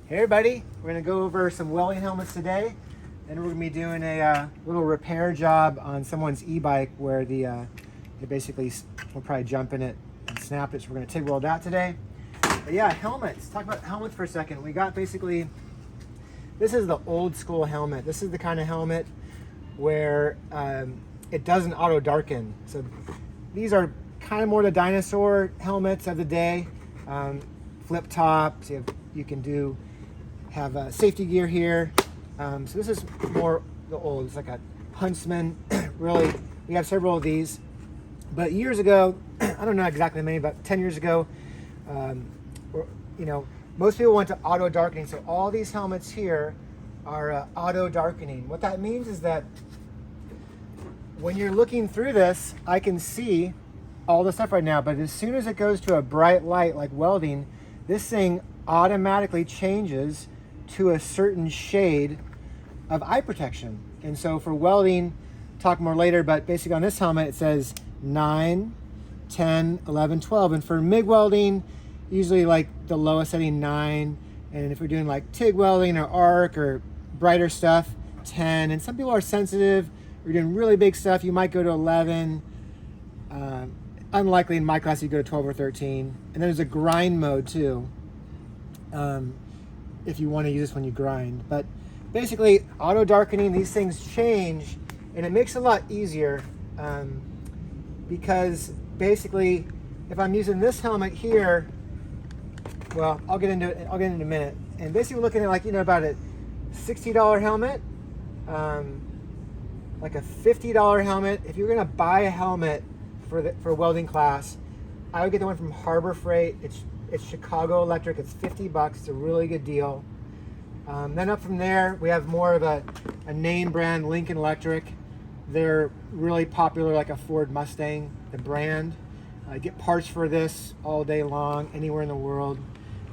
Hey everybody, we're going to go over some welding helmets today. Then we're going to be doing a little repair job on someone's e-bike where they basically will probably jump in it and snap it. So we're going to TIG weld that today. But yeah, helmets. Talk about helmets for a second. We got basically, this is the old school helmet. This is the kind of helmet where it doesn't auto darken. So these are kind of more the dinosaur helmets of the day. Flip tops, you can have safety gear here. So this is more the old, it's like a Huntsman. Really, we have several of these. But years ago, I don't know exactly how many, but 10 years ago, most people went to auto darkening. So all these helmets here are auto darkening. What that means is that when you're looking through this, I can see all the stuff right now, but as soon as it goes to a bright light like welding, this thing automatically changes to a certain shade of eye protection. And so for welding, talk more later, but basically on this helmet it says 9, 10, 11, 12. And for MIG welding, usually like the lowest setting 9. And if we're doing like TIG welding or arc or brighter stuff, 10. And some people are sensitive. We're doing really big stuff, you might go to 11. Unlikely in my class you go to 12 or 13. And then there's a grind mode too, if you want to use this when you grind. But basically auto darkening, these things change and it makes it a lot easier, because basically if I'm using this helmet here, well, I'll get into it in a minute. And basically we're looking at about a $60 helmet, like a $50 helmet. If you're gonna buy a helmet for a welding class, I would get the one from Harbor Freight. It's Chicago Electric. It's $50. It's a really good deal. Then up from there, we have more of a name brand, Lincoln Electric. They're really popular, like a Ford Mustang, the brand. I get parts for this all day long, anywhere in the world.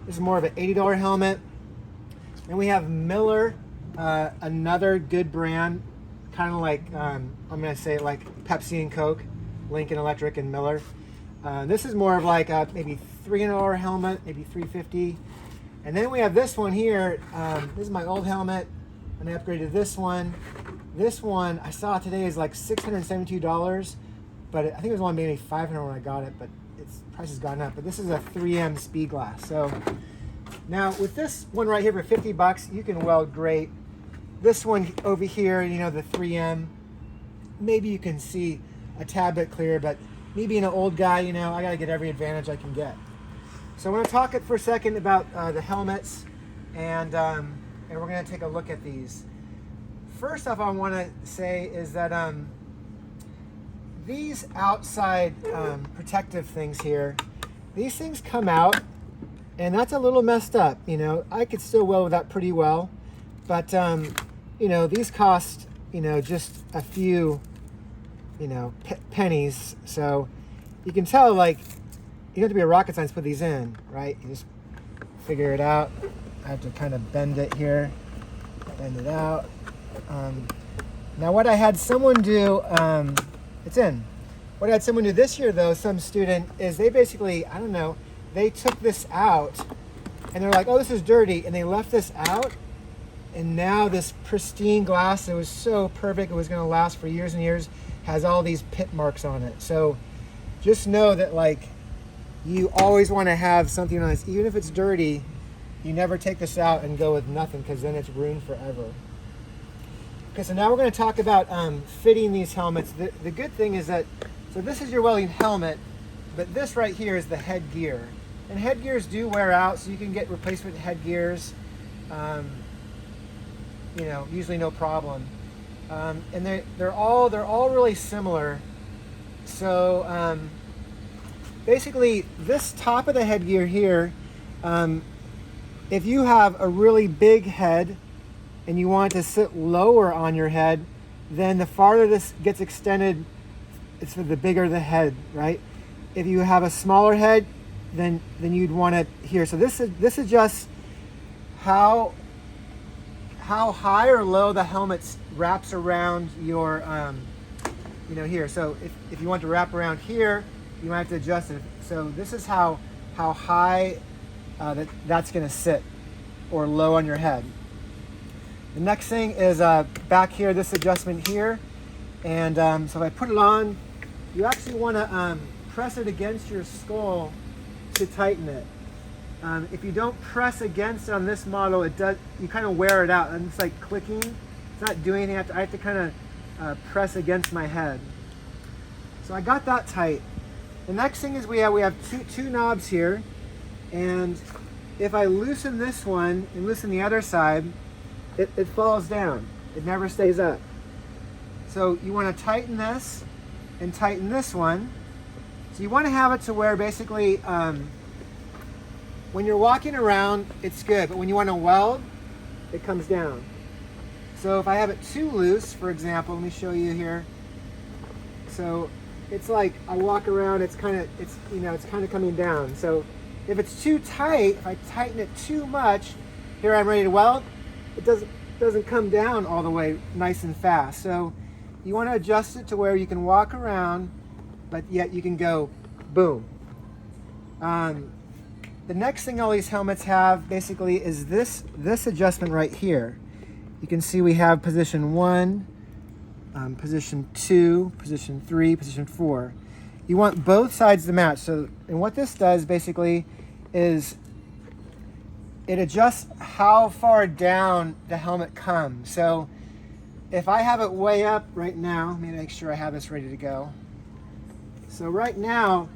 This is more of an $80 helmet. Then we have Miller, another good brand, kind of like, I'm gonna say like Pepsi and Coke, Lincoln Electric and Miller. This is more of like a maybe $300 helmet, maybe $350. And then we have this one here. This is my old helmet, and I upgraded this one. This one I saw today is like $672, but I think it was only maybe $500 when I got it, but its price has gone up. But this is a 3M speed glass. So now with this one right here for $50, you can weld great. This one over here, the 3M, maybe you can see a tad bit clear, but me being an old guy, I gotta get every advantage I can get. So I want to talk for a second about the helmets, and we're gonna take a look at these. First off, I want to say is that these outside protective things here, these things come out, and that's a little messed up. I could still weld with that pretty well, but these cost just a few pennies. So you can tell, like, you don't have to be a rocket scientist to put these in, right? You just figure it out. I have to kind of bend it here, bend it out. Now what I had someone do, it's in. What I had someone do this year though, some student, is they basically, I don't know, they took this out and they're like, oh, this is dirty. And they left this out. And now this pristine glass that was so perfect, it was gonna last for years and years, has all these pit marks on it. So just know that, like, you always want to have something on this. Even if it's dirty, you never take this out and go with nothing, because then it's ruined forever. Okay, so now we're going to talk about fitting these helmets. The good thing is that, so this is your welding helmet, but this right here is the headgear. And headgears do wear out, so you can get replacement headgears, usually no problem. And they're all really similar. So basically this top of the headgear here, if you have a really big head and you want it to sit lower on your head, then the farther this gets extended, it's the bigger the head, right? If you have a smaller head, then you'd want it here. So this adjusts how high or low the helmet wraps around your here. So if you want to wrap around here, you might have to adjust it. So this is how high that's going to sit. or low on your head. The next thing is back here, this adjustment here. And so if I put it on, you actually want to press it against your skull to tighten it. If you don't press against it on this model, you kind of wear it out, and it's like clicking. It's not doing anything. I have to kind of press against my head. So I got that tight. The next thing is we have two knobs here, and if I loosen this one and loosen the other side, it falls down. It never stays up. So you want to tighten this and tighten this one. So you want to have it to where basically when you're walking around, it's good, but when you want to weld, it comes down. So if I have it too loose, for example, let me show you here. So it's like I walk around, it's kind of coming down. So if it's too tight, if I tighten it too much, here I'm ready to weld, it doesn't come down all the way nice and fast. So you want to adjust it to where you can walk around, but yet you can go boom. The next thing all these helmets have basically is this adjustment right here. You can see we have position 1, position 2, position 3, position 4. You want both sides to match. So, and what this does basically is it adjusts how far down the helmet comes. So if I have it way up right now, let me make sure I have this ready to go. So right now,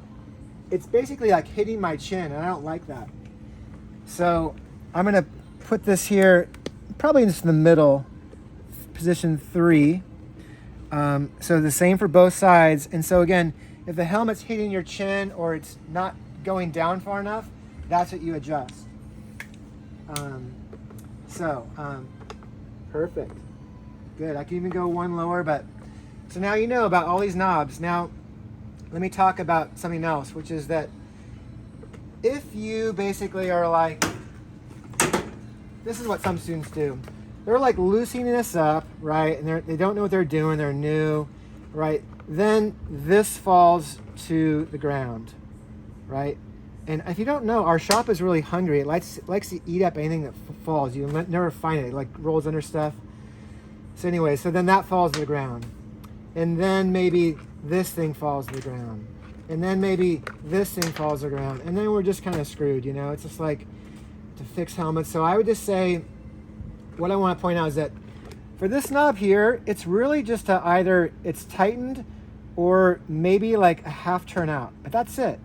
it's basically like hitting my chin, and I don't like that. So I'm gonna put this here, probably just in the middle, position 3. So the same for both sides. And so again, if the helmet's hitting your chin or it's not going down far enough, that's what you adjust. Perfect. Good. I can even go one lower, but so now you know about all these knobs. Now, let me talk about something else, which is that if you basically are like, this is what some students do. They're like loosening this up, right? And they don't know what they're doing. They're new, right? Then this falls to the ground, right? And if you don't know, our shop is really hungry. It likes to eat up anything that falls. You'll never find it. It like rolls under stuff. So anyway, so then that falls to the ground. And then maybe this thing falls to the ground. And then maybe this thing falls to the ground. And then we're just kind of screwed, you know? It's just like to fix helmets. So I would just say, what I want to point out is that for this knob here, it's really just to either it's tightened or maybe like a half turn out, but that's it.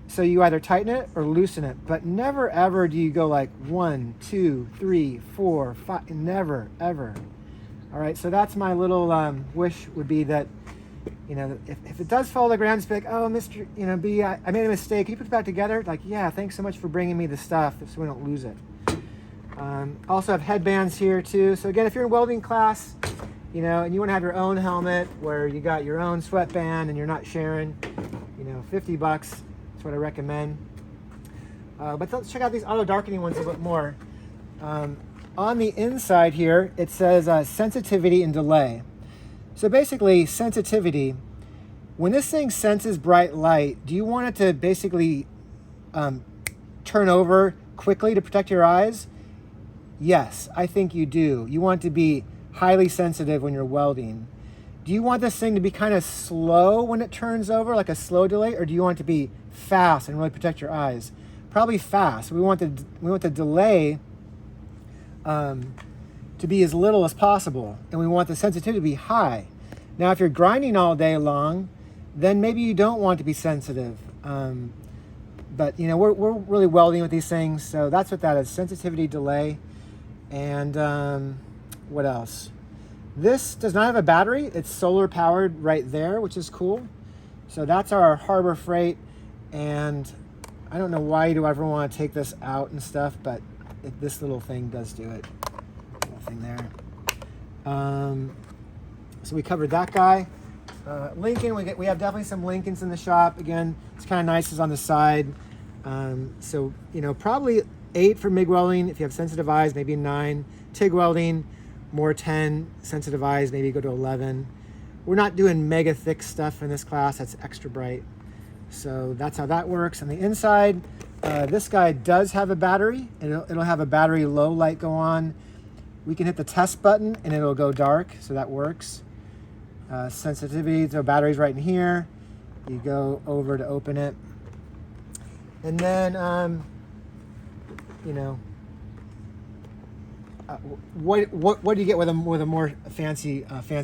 So you either tighten it or loosen it, but never ever do you go like 1, 2, 3, 4, 5, never ever. All right, so that's my little wish would be that, you know, if it does fall to the ground, just be like, oh, Mr. You know, B, I made a mistake. Can you put it back together? Like, yeah, thanks so much for bringing me the stuff so we don't lose it. Also have headbands here too. So again, if you're in welding class, you know, and you want to have your own helmet where you got your own sweatband and you're not sharing, you know, $50. That's what I recommend. But let's check out these auto darkening ones a bit more. On the inside here, it says sensitivity and delay. So basically, sensitivity, when this thing senses bright light, do you want it to basically turn over quickly to protect your eyes? Yes, I think you do. You want it to be highly sensitive when you're welding. Do you want this thing to be kind of slow when it turns over, like a slow delay, or do you want it to be fast and really protect your eyes? Probably fast. We want the delay to be as little as possible, and we want the sensitivity to be high. Now, if you're grinding all day long, then maybe you don't want to be sensitive. But you know, we're really welding with these things, so that's what that is: sensitivity, delay, and what else? This does not have a battery. It's solar powered right there, which is cool. So that's our Harbor Freight, and I don't know why you ever want to take this out and stuff, but this little thing does do it. Little thing there. So we covered that guy. Lincoln, we have definitely some Lincolns in the shop. Again, it's kind of nice. It's on the side. So, you know, probably 8 for MIG welding. If you have sensitive eyes, maybe 9. TIG welding, more 10. Sensitive eyes, maybe go to 11. We're not doing mega thick stuff in this class. That's extra bright. So that's how that works. On the inside, This guy does have a battery, and it'll have a battery low light go on. We can hit the test button and it'll go dark, so that works. Sensitivity, so battery's right in here. You go over to open it. And then, you know, what do you get with a more fancy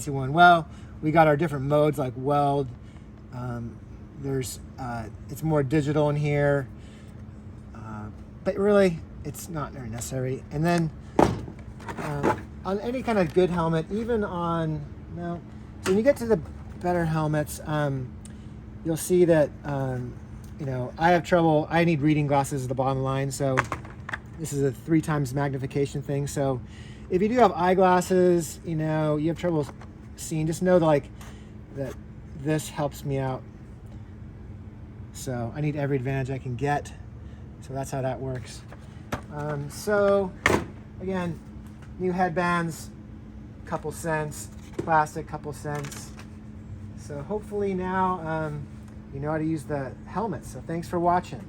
one? Well, we got our different modes like weld. It's more digital in here, but really it's not very necessary. And then on any kind of good helmet, even on so when you get to the better helmets, you'll see that you know, I have trouble. I need reading glasses at the bottom line, so this is a 3 times magnification thing. So if you do have eyeglasses, you know, you have trouble seeing, just know that this helps me out. So I need every advantage I can get. So that's how that works. So again, new headbands, couple cents, plastic, couple cents. So hopefully now you know how to use the helmet. So thanks for watching.